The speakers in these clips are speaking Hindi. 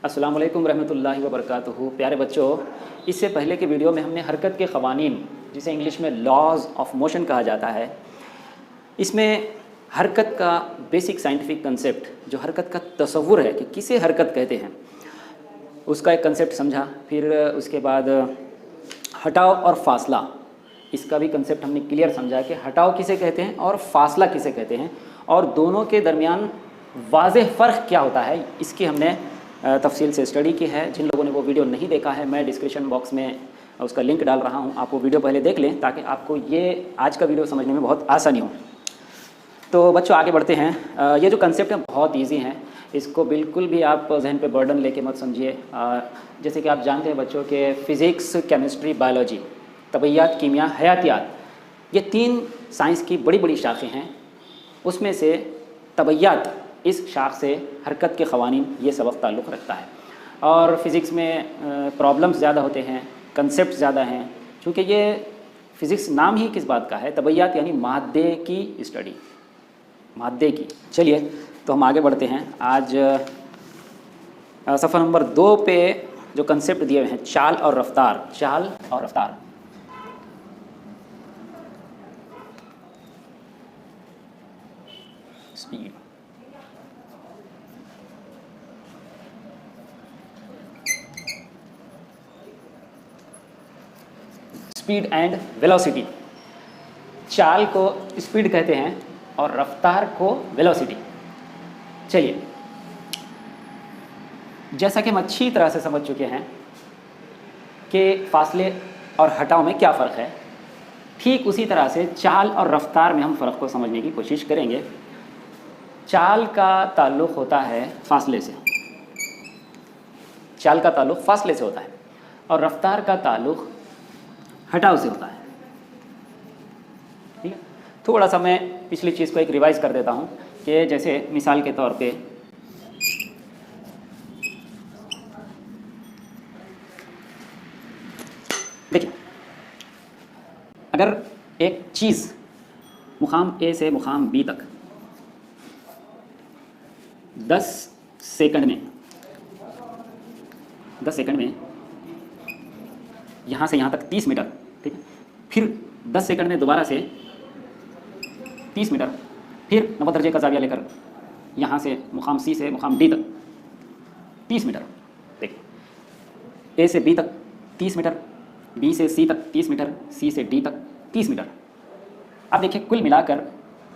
अस्सलाम वालेकुम रहमतुल्लाहि व बरकातुहू। प्यारे बच्चों, इससे पहले के वीडियो में हमने हरकत के क़वानीन, जिसे इंग्लिश में लॉज ऑफ मोशन कहा जाता है, इसमें हरकत का बेसिक साइंटिफिक कंसेप्ट, जो हरकत का तसव्वुर है कि किसे हरकत कहते हैं, उसका एक कंसेप्ट समझा। फिर उसके बाद हटाव और फासला, इसका भी कंसेप्ट हमने क्लियर समझा कि हटाव किसे कहते हैं और फासला किसे कहते हैं, और दोनों के दरमियान वाज़ेह फ़र्क क्या होता है, इसकी हमने तफसील से स्टडी की है। जिन लोगों ने वो वीडियो नहीं देखा है, मैं डिस्क्रिप्शन बॉक्स में उसका लिंक डाल रहा हूँ, आप वो वीडियो पहले देख लें ताकि आपको ये आज का वीडियो समझने में बहुत आसानी हो। तो बच्चों आगे बढ़ते हैं। ये जो कंसेप्ट है बहुत ईजी हैं, इसको बिल्कुल भी आप जहन पे बर्डन लेके मत समझिए। जैसे कि आप जानते हैं बच्चों के फ़िज़िक्स, केमिस्ट्री, बायोलॉजी, तबैयात, कीमिया, हयातियात, ये तीन साइंस की बड़ी बड़ी शाखें हैं। उसमें से तबैयात, इस शाख से हरकत के क़वानीन ये सबक ताल्लुक़ रखता है। और फ़िज़िक्स में प्रॉब्लम्स ज़्यादा होते हैं, कंसेप्ट ज़्यादा हैं, क्योंकि ये फ़िज़िक्स नाम ही किस बात का है, तबैयात यानी मादे की स्टडी, मादे की। चलिए तो हम आगे बढ़ते हैं। आज सफ़र नंबर 2 पे जो कंसेप्ट दिए हुए हैं, चाल और रफ्तार। चाल और रफ्तार, स्पीड, स्पीड एंड वेलोसिटी। चाल को स्पीड कहते हैं और रफ्तार को वेलोसिटी। चलिए, जैसा कि हम अच्छी तरह से समझ चुके हैं कि फासले और हटाव में क्या फ़र्क है, ठीक उसी तरह से चाल और रफ्तार में हम फ़र्क को समझने की कोशिश करेंगे। चाल का ताल्लुक़ होता है फासले से, चाल का ताल्लुक़ फासले से होता है, और रफ्तार का ताल्लुक़ हटाव से होता है। ठीक है, थोड़ा सा मैं पिछली चीज़ को एक रिवाइज़ कर देता हूँ कि जैसे मिसाल के तौर पे देखिए, अगर एक चीज़ मुकाम ए से मुकाम बी तक 10 सेकंड में यहाँ से यहाँ तक 30 मीटर, ठीक है, फिर 10 सेकंड में दोबारा से 30 मीटर, फिर 90 दर्जे का ज़ाविया लेकर यहाँ से मुकाम सी से मुकाम डी तक 30 मीटर। देखिए, ए से बी तक 30 मीटर, बी से सी तक 30 मीटर, सी से डी तक 30 मीटर। अब देखिए, कुल मिलाकर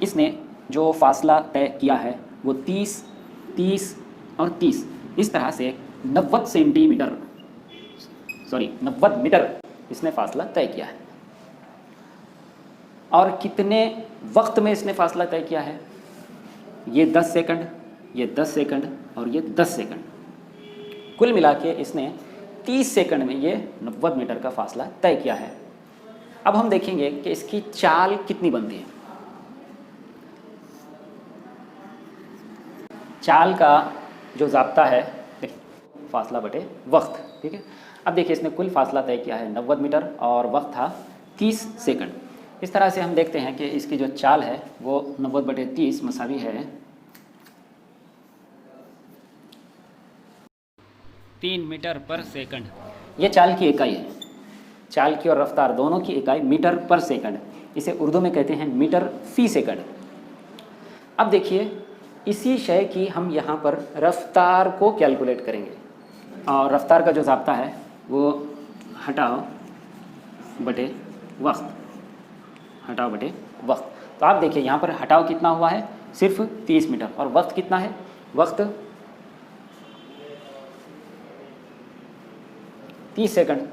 इसने जो फासला तय किया है वो 30, 30 और 30, इस तरह से 90 मीटर इसने फासला तय किया है। और कितने वक्त में इसने फासला तय किया है? ये 10 सेकंड, ये 10 सेकंड और ये 10 सेकंड, कुल मिला के इसने 30 सेकंड में ये 90 मीटर का फासला तय किया है। अब हम देखेंगे कि इसकी चाल कितनी बनती है। चाल का जो ज़ाब्ता है, देखिए, फासला बटे वक्त। ठीक है, अब देखिए, इसने कुल फासला तय किया है 90 मीटर और वक्त था 30 सेकंड। इस तरह से हम देखते हैं कि इसकी जो चाल है वो 90 बटे 30 मसावी है 3 मीटर पर सेकंड। ये चाल की इकाई है। चाल की और रफ्तार दोनों की इकाई मीटर पर सेकंड, इसे उर्दू में कहते हैं मीटर फी सेकंड। अब देखिए, इसी शय की हम यहाँ पर रफ्तार को कैलकुलेट करेंगे, और रफ्तार का जो ज़ाब्ता है वो हटाव बटे वक्त, हटाव बटे वक्त। तो आप देखिए, यहाँ पर हटाव कितना हुआ है, सिर्फ 30 मीटर, और वक्त कितना है, वक्त 30 सेकंड।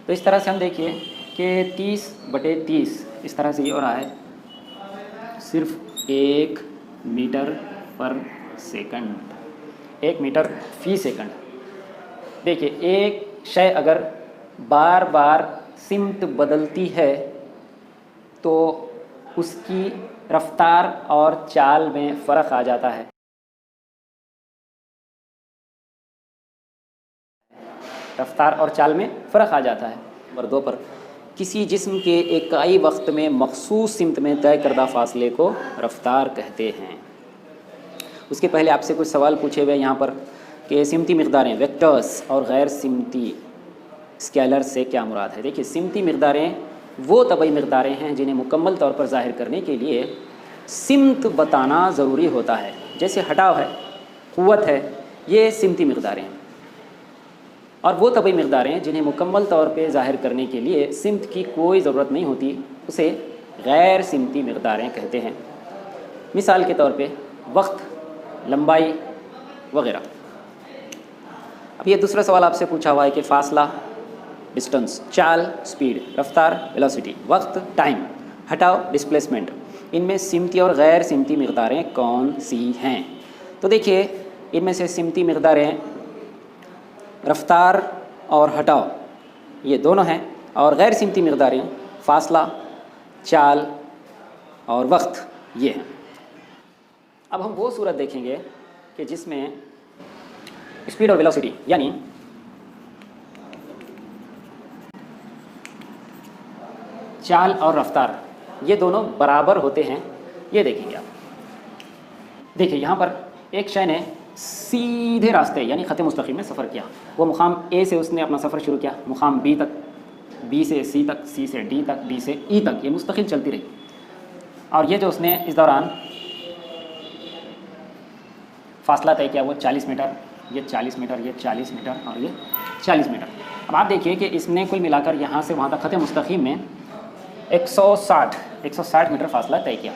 तो इस तरह से हम देखिए कि 30 बटे 30 इस तरह से ये हो रहा है सिर्फ 1 मीटर पर सेकंड, 1 मीटर फी सेकंड। देखिए, एक शय अगर बार बार सिमत बदलती है तो उसकी रफ्तार और चाल में फ़र्क आ जाता है। रफ्तार और चाल में फ़र्क आ जाता है। नंबर 2 पर, किसी जिस्म के इकाई वक्त में मखसूस सिमत में तय करदा फासले को रफ्तार कहते हैं। उसके पहले आपसे कुछ सवाल पूछे हुए यहाँ पर कि सिमती मकदारें वेक्टर्स और गैर सिमती स्केलर से क्या मुराद है। देखिए, सिमती मकदारें वो तबई मकदारें हैं जिन्हें मुकम्मल तौर पर ज़ाहिर करने के लिए सिमत बताना ज़रूरी होता है। जैसे हटाव है, क़ुव्वत है, ये सिमती मकदारें हैं। और वो तबई मकदारें जिन्हें मुकम्मल तौर पे ज़ाहिर करने के लिए सिमत की कोई ज़रूरत नहीं होती, उसे गैर सिमती मकदारें कहते हैं। मिसाल के तौर पे वक्त, लंबाई वगैरह। अब ये दूसरा सवाल आपसे पूछा हुआ है कि फ़ासला डिस्टेंस, चाल स्पीड, रफ्तार वेलोसिटी, वक्त टाइम, हटाव डिस्प्लेसमेंट, इनमें सिमती और गैर सिमती मकदारें कौन सी हैं। तो देखिए, इनमें से सिमती मकदारें रफ्तार और हटाव ये दोनों हैं, और गैर सिमती मकदारें फ़ासला, चाल और वक्त ये हैं। अब हम वो सूरत देखेंगे कि जिसमें स्पीड और वेलोसिटी यानी चाल और रफ्तार ये दोनों बराबर होते हैं। ये देखेंगे आप। देखिए, यहाँ पर एक शय ने सीधे रास्ते यानी ख़त मुस्तक़ीम में सफ़र किया। वो मुकाम ए से उसने अपना सफ़र शुरू किया, मुकाम बी तक, बी से सी तक, सी से डी तक, डी से ई तक, ये मुस्तकिल चलती रही। और ये जो उसने इस दौरान फासला तय किया वो 40 मीटर, ये 40 मीटर, ये 40 मीटर और ये 40 मीटर। अब आप देखिए कि इसने कुल मिलाकर यहाँ से वहाँ तक ख़त मुस्तक़ीम में 160 मीटर फासला तय किया।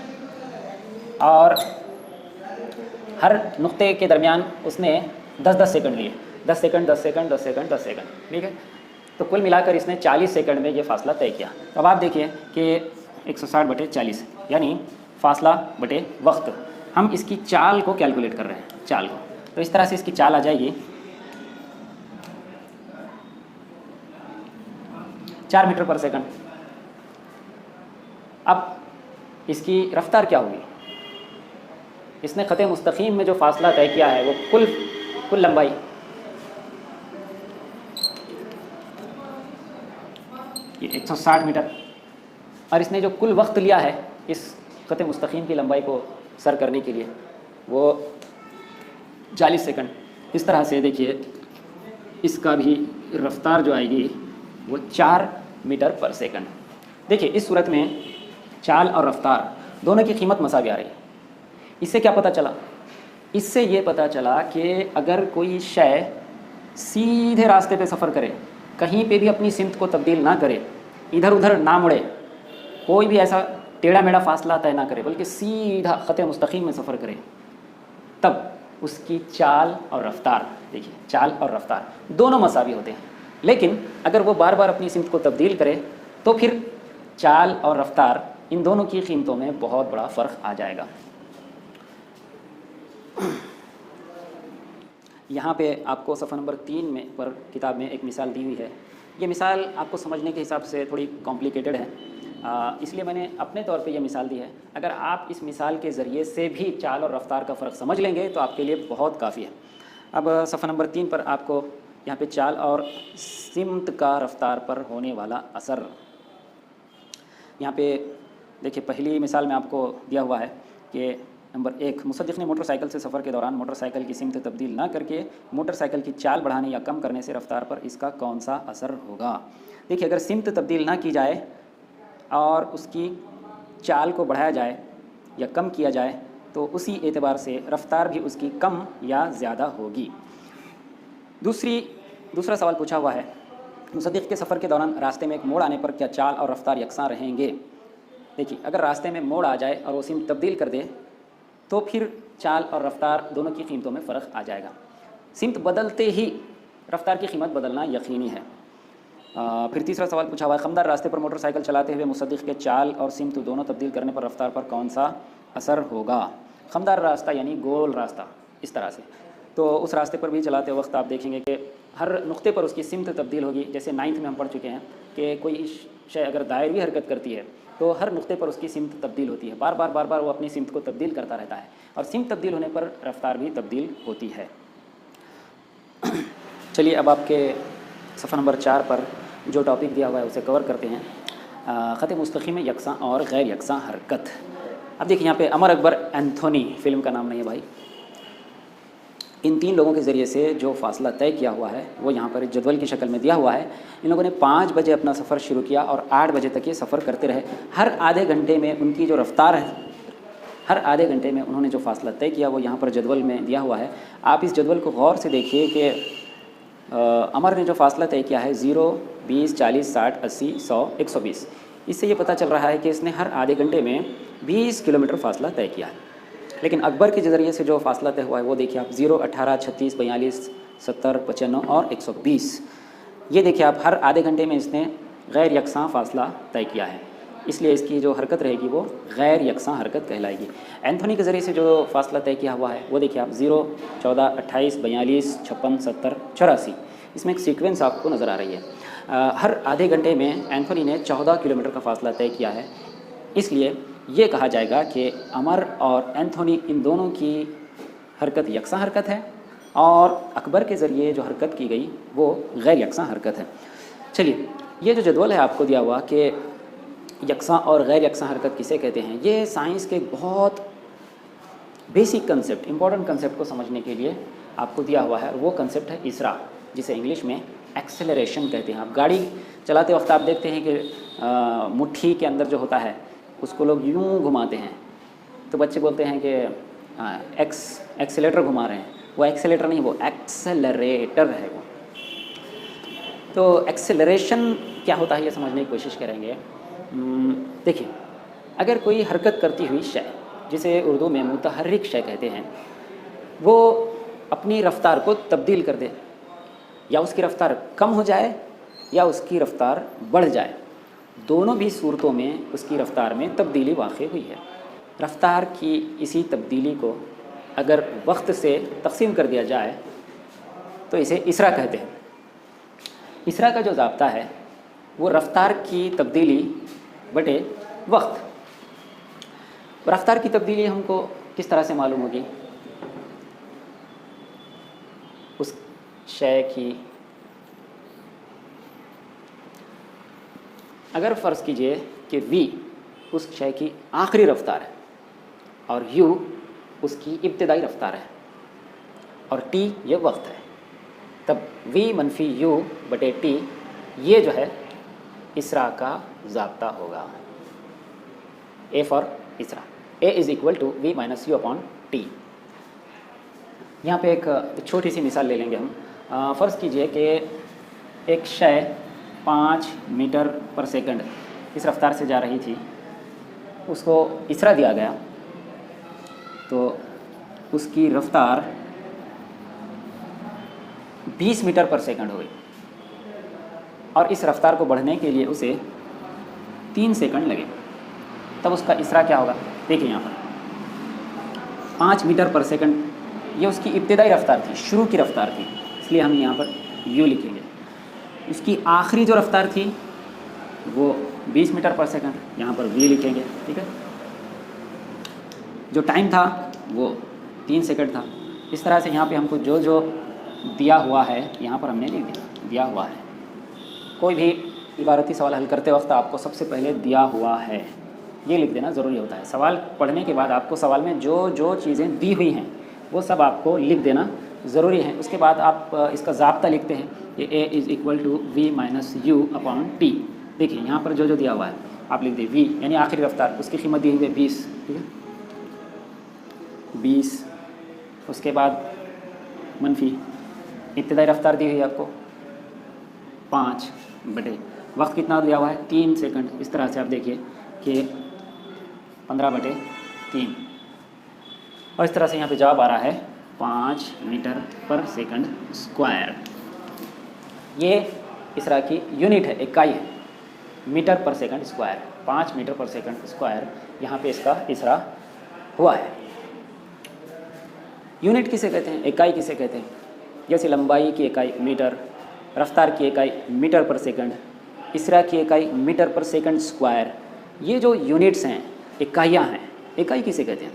और हर नुक्ते के दरमियान उसने 10-10 सेकंड लिए, 10 सेकंड 10 सेकंड 10 सेकंड 10 सेकंड, ठीक है। तो कुल मिलाकर इसने 40 सेकंड में ये फासला तय किया। तो अब आप देखिए कि 160/40 यानी फासला बटे वक्त। हम इसकी चाल को कैलकुलेट कर रहे हैं, चाल को। तो इस तरह से इसकी चाल आ जाएगी 4 मीटर पर सेकंड। अब इसकी रफ्तार क्या होगी? इसने ख़त मुस्तक़ीम में जो फासला तय किया है वो कुल लंबाई ये 160 मीटर, और इसने जो कुल वक्त लिया है इस ख़त मुस्तक़ीम की लंबाई को सर करने के लिए वो 40 सेकंड। इस तरह से देखिए इसका भी रफ्तार जो आएगी वो 4 मीटर पर सेकंड। देखिए, इस सूरत में चाल और रफ्तार दोनों की कीमत मसावी आ रही है। इससे क्या पता चला? इससे ये पता चला कि अगर कोई शय सीधे रास्ते पे सफ़र करे, कहीं पे भी अपनी सिमत को तब्दील ना करे, इधर उधर ना मुड़े, कोई भी ऐसा टेढ़ा मेढ़ा फासला तय ना करे, बल्कि सीधा ख़त मुस्तक़ीम में सफ़र करे, तब उसकी चाल और रफ्तार, देखिए चाल और रफ्तार दोनों मसावी होते हैं। लेकिन अगर वो बार बार अपनी सिमत को तब्दील करे तो फिर चाल और रफ्तार इन दोनों की कीमतों में बहुत बड़ा फ़र्क आ जाएगा। यहाँ पे आपको सफ़ा नंबर 3 में पर किताब में एक मिसाल दी हुई है। ये मिसाल आपको समझने के हिसाब से थोड़ी कॉम्प्लिकेटेड है, इसलिए मैंने अपने तौर पे ये मिसाल दी है। अगर आप इस मिसाल के ज़रिए से भी चाल और रफ्तार का फ़र्क समझ लेंगे तो आपके लिए बहुत काफ़ी है। अब सफ़ा नंबर 3 पर आपको यहाँ पे चाल और सिमत का रफ्तार पर होने वाला असर, यहाँ पे देखिए पहली मिसाल में आपको दिया हुआ है कि नंबर 1, मुसद्दिक़ ने मोटरसाइकिल से सफ़र के दौरान मोटरसाइकिल की सिमत तब्दील ना करके मोटरसाइकिल की चाल बढ़ाने या कम करने से रफ्तार पर इसका कौन सा असर होगा। देखिए, अगर सिमत तब्दील ना की जाए और उसकी चाल को बढ़ाया जाए या कम किया जाए तो उसी एतबार से रफ्तार भी उसकी कम या ज़्यादा होगी। दूसरा सवाल पूछा हुआ है, मुसद्दिक़ के सफ़र के दौरान रास्ते में एक मोड़ आने पर क्या चाल और रफ्तार यकसां रहेंगे। देखिए, अगर रास्ते में मोड़ आ जाए और वो सिमत तब्दील कर दे तो फिर चाल और रफ्तार दोनों की कीमतों में फ़र्क आ जाएगा। सिमत बदलते ही रफ्तार की कीमत बदलना यकीनी है। फिर तीसरा सवाल पूछा हुआ है, ख़मदार रास्ते पर मोटरसाइकिल चलाते हुए मुसद्दिक़ के चाल और सिमत दोनों तब्दील करने पर रफ्तार पर कौन सा असर होगा। ख़मदार रास्ता यानी गोल रास्ता, इस तरह से, तो उस रास्ते पर भी चलाते वक्त आप देखेंगे कि हर नुक्ते पर उसकी सिमत तब्दील होगी। जैसे 9th में हम पढ़ चुके हैं कि कोई शय अगर दायरवी हरकत करती है तो हर नुक्ते पर उसकी सिमत तब्दील होती है। बार बार वो अपनी सिमत को तब्दील करता रहता है, और सिमत तब्दील होने पर रफ्तार भी तब्दील होती है। चलिए, अब आपके सफ़ा नंबर 4 पर जो टॉपिक दिया हुआ है उसे कवर करते हैं। ख़त मुस्तक़ीम में यकसां और गैर यकसां हरकत। अब देखिए, यहाँ पे अमर अकबर एंथोनी, फ़िल्म का नाम नहीं है भाई, इन 3 लोगों के ज़रिए से जो फ़ासला तय किया हुआ है वो यहाँ पर जदवल की शक्ल में दिया हुआ है। इन लोगों ने 5 बजे अपना सफ़र शुरू किया और 8 बजे तक ये सफ़र करते रहे। हर आधे घंटे में उनकी जो रफ़्तार है, हर आधे घंटे में उन्होंने जो फ़ासला तय किया वो यहाँ पर जदवल में दिया हुआ है। आप इस जदवल को गौर से देखिए कि अमर ने जो फ़ासला तय किया है 0, 20, 40, 60, 80, 100, 120, इससे ये पता चल रहा है कि इसने हर आधे घंटे में 20 किलोमीटर फ़ासला तय किया है। लेकिन अकबर के ज़रिए से जो फ़ासला तय हुआ है वो देखिए आप 0, 18, 36, 42, 70, 95 और 120। ये देखिए आप हर आधे घंटे में इसने गैर यकसां फ़ासला तय किया है, इसलिए इसकी जो हरकत रहेगी वो गैर यकसां हरकत कहलाएगी। एंथोनी के ज़रिए से जो फ़ासला तय किया हुआ है वो देखिए आप 0, 14, 28, 42, 56, 70, 84, इसमें एक सीक्वेंस आपको नज़र आ रही है। हर आधे घंटे में एंथोनी ने 14 किलोमीटर का फ़ासला तय किया है, इसलिए ये कहा जाएगा कि अमर और एंथोनी इन दोनों की हरकत यकसां हरकत है और अकबर के ज़रिए जो हरकत की गई वो गैर यकसां हरकत है। चलिए, ये जो जदवल है आपको दिया हुआ कि यकसां और गैर यकसां हरकत किसे कहते हैं, ये साइंस के बहुत बेसिक कंसेप्ट, इंपॉर्टेंट कंसेप्ट को समझने के लिए आपको दिया हुआ है। वो कंसेप्ट है इसरा, जिसे इंग्लिश में एक्सेलरेशन कहते हैं। आप गाड़ी चलाते वक्त आप देखते हैं कि मुट्ठी के अंदर जो होता है उसको लोग यूं घुमाते हैं, तो बच्चे बोलते हैं कि एक्सेलेटर घुमा रहे हैं। वो एक्सेलेटर नहीं, वो एक्सेलरेटर है वो। तो एक्सेलरेशन क्या होता है ये समझने की कोशिश करेंगे। देखिए, अगर कोई हरकत करती हुई शय, जिसे उर्दू में मुतहर्रिक शय कहते हैं, वो अपनी रफ़्तार को तब्दील कर दे, या उसकी रफ़्तार कम हो जाए या उसकी रफ़्तार बढ़ जाए, दोनों भी सूरतों में उसकी रफ़्तार में तब्दीली वाक़ हुई है। रफ़्तार की इसी तब्दीली को अगर वक्त से तक़सीम कर दिया जाए तो इसे इसरा कहते हैं। इसरा का जो ज़ाब्ता है वो रफ़्तार की तब्दीली बटे वक्त। रफ़्तार की तब्दीली हमको किस तरह से मालूम होगी? उस शय की, अगर फ़र्ज़ कीजिए कि v उस शय की आखिरी रफ़्तार है और u उसकी इब्तिदाई रफ़्तार है और t ये वक्त है, तब v मनफी u बटे t ये जो है इसरा का ज़ाब्ता होगा। A फॉर इसरा, A is equal to v minus u upon t। यहाँ पे एक छोटी सी मिसाल ले लेंगे हम। फ़र्ज़ कीजिए कि एक शय 5 मीटर पर सेकंड इस रफ़्तार से जा रही थी, उसको इसरा दिया गया तो उसकी रफ़्तार 20 मीटर पर सेकंड हो गई और इस रफ़्तार को बढ़ने के लिए उसे 3 सेकंड लगे, तब उसका इसरा क्या होगा? देखिए यहाँ पर 5 मीटर पर सेकंड ये उसकी इब्तिदाई रफ़्तार थी, शुरू की रफ़्तार थी, इसलिए हम यहाँ पर यू लिखेंगे। इसकी आखिरी जो रफ़्तार थी वो 20 मीटर पर सेकंड, यहाँ पर v लिखेंगे, ठीक है। जो टाइम था वो 3 सेकंड था। इस तरह से यहाँ पे हमको जो जो दिया हुआ है यहाँ पर हमने लिख दिया हुआ है। कोई भी इबारती सवाल हल करते वक्त आपको सबसे पहले दिया हुआ है ये लिख देना ज़रूरी होता है। सवाल पढ़ने के बाद आपको सवाल में जो जो चीज़ें दी हुई हैं वो सब आपको लिख देना ज़रूरी है। उसके बाद आप इसका ज़ाब्ता लिखते हैं, ये a is equal to v minus u upon t। देखिए यहाँ पर जो जो दिया हुआ है आप लिख दें v, यानी आखिरी रफ़्तार, उसकी कीमत दी हुई है 20, ठीक है, 20। उसके बाद मनफी इब्तिदाई रफ़्तार दी हुई है आपको 5 बटे वक्त कितना दिया हुआ है 3 सेकंड। इस तरह से आप देखिए कि 15/3 और इस तरह से यहाँ पे जवाब आ रहा है 5 मीटर पर सेकंड स्क्वायर। ये इसरा की यूनिट है, इकाई है, मीटर पर सेकंड स्क्वायर। 5 मीटर पर सेकंड स्क्वायर यहाँ पे इसका इसरा हुआ है। यूनिट किसे कहते हैं, इकाई किसे कहते हैं? जैसे लंबाई की इकाई मीटर, रफ्तार की इकाई मीटर पर सेकंड, इसरा की इकाई मीटर पर सेकंड स्क्वायर। ये जो यूनिट्स हैं, इकाइयाँ हैं, इकाई किसे कहते हैं?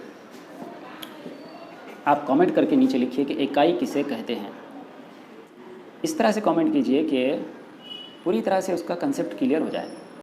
आप कमेंट करके नीचे लिखिए कि इकाई किसे कहते हैं। इस तरह से कमेंट कीजिए कि पूरी तरह से उसका कंसेप्ट क्लियर हो जाए।